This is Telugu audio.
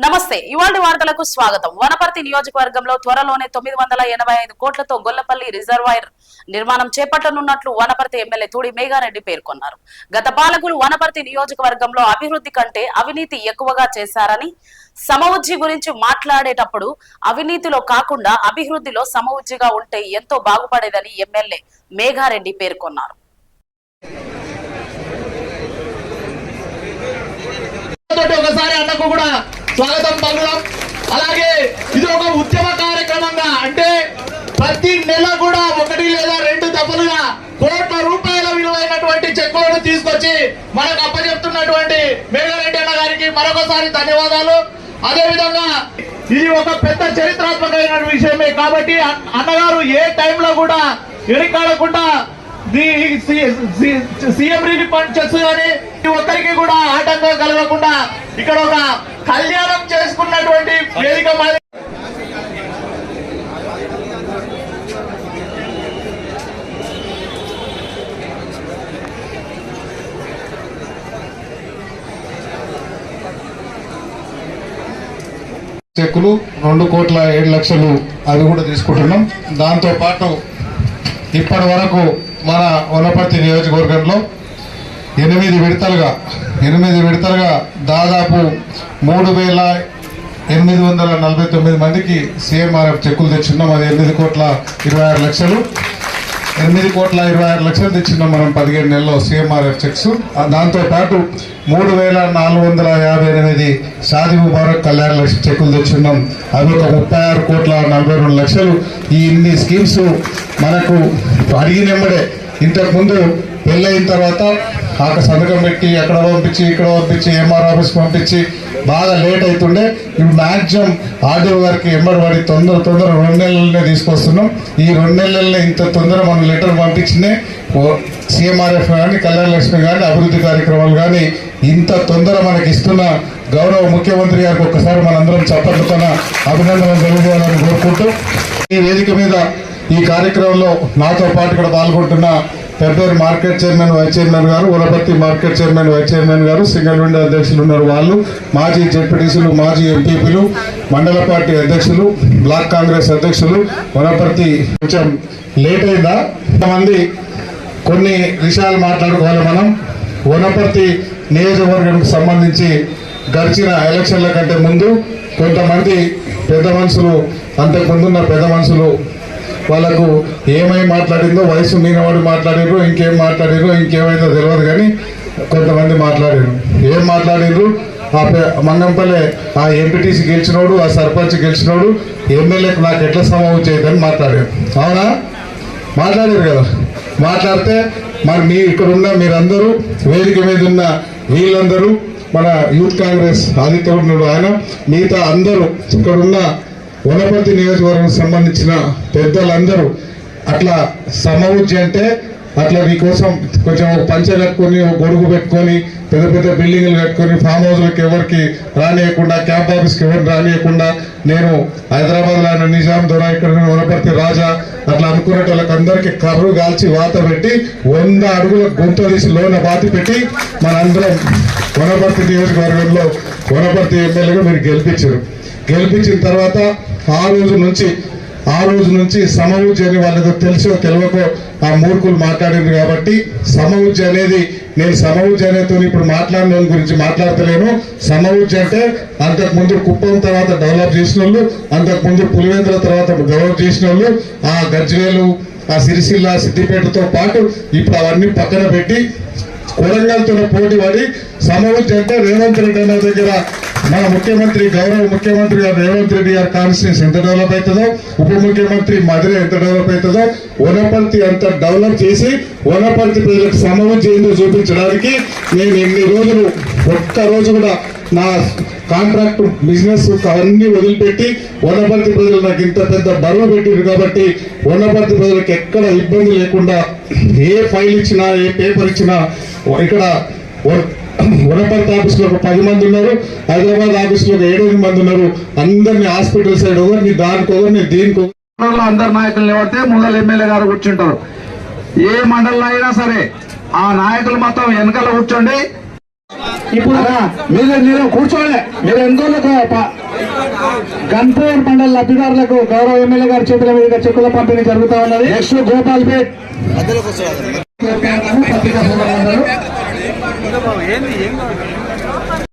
నమస్తే ఇవాల్టి వార్తలకు స్వాగతం. వనపర్తి నియోజకవర్గంలో త్వరలోనే 985 కోట్లతో గొల్లపల్లి రిజర్వాయర్ నిర్మాణం చేపట్టనున్నట్లు వనపర్తి ఎమ్మెల్యే తూడి మేఘారెడ్డి పేర్కొన్నారు. గత పాలకులు వనపర్తి నియోజకవర్గంలో అభివృద్ధి కంటే అవినీతి ఎక్కువగా చేశారని, సమవుజ్జి గురించి మాట్లాడేటప్పుడు అవినీతిలో కాకుండా అభివృద్ధిలో సమవుజ్జిగా ఉంటే ఎంతో బాగుపడేదని ఎమ్మెల్యే మేఘారెడ్డి పేర్కొన్నారు. ఒకసారి అన్నకు కూడా స్వాగతం పలుకుదాం. అలాగే ఇది ఒక ఉద్యమ కార్యక్రమంగా, అంటే ప్రతి నెల కూడా 1 లేదా 2 దఫలుగా కోట్ల రూపాయల విలువైనటువంటి చెక్కులను తీసుకొచ్చి మనకు అప్పచెప్తున్నటువంటి మేఘారెడ్డి అన్న గారికి మరొకసారి ధన్యవాదాలు. అదే విధంగా ఇది ఒక పెద్ద చరిత్రాత్మకమైన విషయమే కాబట్టి అన్నగారు ఏ టైంలో కూడా ఎడికాడకుండా సీఎం రిలీఫ్ ఫండ్ చెక్స్ కానీ ఒక్కరికి కూడా ఆటంకం కలగకుండా ఇక్కడ ఒక కళ్యాణం చేసుకున్నటువంటి వేదిక మాది. చెక్కులు 2,07,00,000 అవి కూడా తీసుకుంటున్నాం. దాంతో పాటు ఇప్పటి వరకు మన వనపర్తి నియోజకవర్గంలో 8 విడతలుగా దాదాపు 3,849 మందికి సీఎంఆర్ఎఫ్ చెక్కులు తెచ్చున్నాం. అది 8,26,00,000 తెచ్చున్నాం మనం 15 నెలల్లో సీఎంఆర్ఎఫ్ చెక్స్. దాంతోపాటు 3,458 షాదీ ముబారక్ కళ్యాణ లక్ష్మి చెక్కులు తెచ్చున్నాం. అవి ఒక 36,42,00,000. ఈ ఇన్ని స్కీమ్స్ మనకు అడిగినెమ్మడే, ఇంతకుముందు పెళ్ళయిన తర్వాత ఆక సంతకం పెట్టి అక్కడ పంపించి ఇక్కడ పంపించి ఎంఆర్ ఆఫీస్కి పంపించి బాగా లేట్ అవుతుండే. ఇప్పుడు మ్యాక్సిమం ఆర్డీఓ గారికి ఎంబడి తొందర 2 నెలలనే తీసుకొస్తున్నాం. ఈ 2 నెలలనే ఇంత తొందర మనం లెటర్ పంపించినే సీఎంఆర్ఎఫ్ కానీ కళ్యాణ లక్ష్మి కానీ అభివృద్ధి కార్యక్రమాలు కానీ ఇంత తొందర మనకి ఇస్తున్న గౌరవ ముఖ్యమంత్రి గారికి ఒక్కసారి మనందరం చప్పట్లతో అభినందనలు తెలియజేయాలని కోరుకుంటూ, ఈ వేదిక మీద ఈ కార్యక్రమంలో నాతో పాటు ఇక్కడ పాల్గొంటున్న ఫిబ్రవరి మార్కెట్ చైర్మన్ వైస్ చైర్మన్ గారు, Wanaparthy market chairman vice chairman గారు, సింగిల్ విండో అధ్యక్షులు ఉన్నారు వాళ్ళు, మాజీ జెడ్పీటీసీలు, మాజీ ఎంపీపీలు, మండల పార్టీ అధ్యక్షులు, బ్లాక్ కాంగ్రెస్ అధ్యక్షులు. వనపర్తి కొంచెం లేట్ అయిందా, కొంతమంది కొన్ని విషయాలు మాట్లాడుకోవాలి. మనం వనపర్తి నియోజకవర్గానికి సంబంధించి గడిచిన ఎలక్షన్ల కంటే ముందు కొంతమంది పెద్ద మనుషులు, అంతకుముందున్న పెద్ద మనుషులు వాళ్ళకు ఏమై మాట్లాడిందో, వయసు మీనవాడు మాట్లాడారు, ఇంకేం మాట్లాడారు, ఇంకేమైందో తెలియదు కానీ కొంతమంది మాట్లాడారు. ఏం మాట్లాడారు? ఆ మంగంపల్లె ఆ ఎంపీటీసీ గెలిచినోడు, ఆ సర్పంచ్ గెలిచినోడు ఎమ్మెల్యేకి నాకు ఎట్లా సమూహం చేయదని మాట్లాడారు. అవునా? మాట్లాడారు కదా. మాట్లాడితే మరి ఇక్కడ ఉన్న మీరందరూ, వేదిక మీద ఉన్న వీళ్ళందరూ, మన యూత్ కాంగ్రెస్ ఆదిత్య ఉన్నాడు ఆయన, మిగతా అందరూ ఇక్కడున్న వనపర్తి నియోజకవర్గానికి సంబంధించిన పెద్దలందరూ అట్లా సమవుజ్జి అంటే అట్లా మీకోసం కొంచెం పంచ కట్టుకొని, గొడుగు పెట్టుకొని, పెద్ద పెద్ద బిల్డింగ్లు కట్టుకొని, ఫామ్ హౌస్లకు ఎవరికి రానియకుండా, క్యాంప్ ఆఫీస్కి ఎవరిని రానియకుండా, నేను హైదరాబాద్లో ఆయన నిజాం దొర, ఇక్కడ వనపర్తి రాజా అట్లా అనుకునే వాళ్ళకి అందరికీ కర్రు కాల్చి వాత పెట్టి 100 అడుగుల గుంత తీసి లోన బాతి పెట్టి మనందరం వనపర్తి నియోజకవర్గంలో వనపర్తి ఎమ్మెల్యేగా మీరు గెలిపించిన తర్వాత ఆ రోజు నుంచి సమవుజ్జి అని వాళ్ళకు తెలుసో తెలియకో ఆ మూర్ఖులు మాట్లాడింది. కాబట్టి సమవుజ్జి అనేది, నేను సమవుజ్జి అనేతో ఇప్పుడు మాట్లాడిన గురించి మాట్లాడతలేను. సమవుజ్జి అంటే అంతకుముందు కుప్పం తర్వాత డెవలప్ చేసిన వాళ్ళు, అంతకుముందు పులివెందుల తర్వాత డెవలప్ చేసిన వాళ్ళు, ఆ గజ్వేలు, ఆ సిరిసిల్ల, సిద్దిపేటతో పాటు ఇప్పుడు అవన్నీ పక్కన పెట్టి కొడంగల్తో పోటీ పడి సమవుజ్జి అంటే రేవంత్ రెడ్డి అన్న దగ్గర మన ముఖ్యమంత్రి, గౌరవ ముఖ్యమంత్రి గారు రేవంత్ రెడ్డి గారి కాన్స్టిట్యూన్సీ ఎంత డెవలప్ అవుతుందో, ఉప ముఖ్యమంత్రి మధుర ఎంత డెవలప్ అవుతుందో, వనపర్తి అంత డెవలప్ చేసి వనపర్తి ప్రజలకు సమవుజ్జి ఏందో చూపించడానికి నేను ఇన్ని రోజులు ఒక్క రోజు కూడా నా కాంట్రాక్ట్ బిజినెస్ అవన్నీ వదిలిపెట్టి వనపర్తి ప్రజలు నాకు ఇంత పెద్ద బరువు పెట్టింది. కాబట్టి వనపర్తి ప్రజలకు ఎక్కడ ఇబ్బంది లేకుండా ఏ ఫైల్ ఇచ్చినా, ఏ పేపర్ ఇచ్చినా, ఇక్కడ వనపర్తి ఆఫీస్లో ఒక 10 మంది ఉన్నారు, హైదరాబాద్ ఆఫీస్లో ఒక 7 మంది ఉన్నారు. అందరినీ హాస్పిటల్ సైడ్ నీ దానికో నీ దీనికో అందరు నాయకులు నిలబడితే ముందర ఎమ్మెల్యే గారు కూర్చుంటారు. ఏ మండలంలో అయినా సరే ఆ నాయకులు మొత్తం వెనకాల కూర్చోండి. ఇప్పుడు మీరు కూర్చోలే, మీరు ఎందుకు గన్పూర్ మండల లబ్ధిదారులకు గౌరవ ఎమ్మెల్యే గారి చేతుల మీదుగా చెక్కుల పంపిణీ జరుగుతూ ఉన్నది. నెక్స్ట్ గోపాల్పేట్ పత్రికా సోదరులందరూ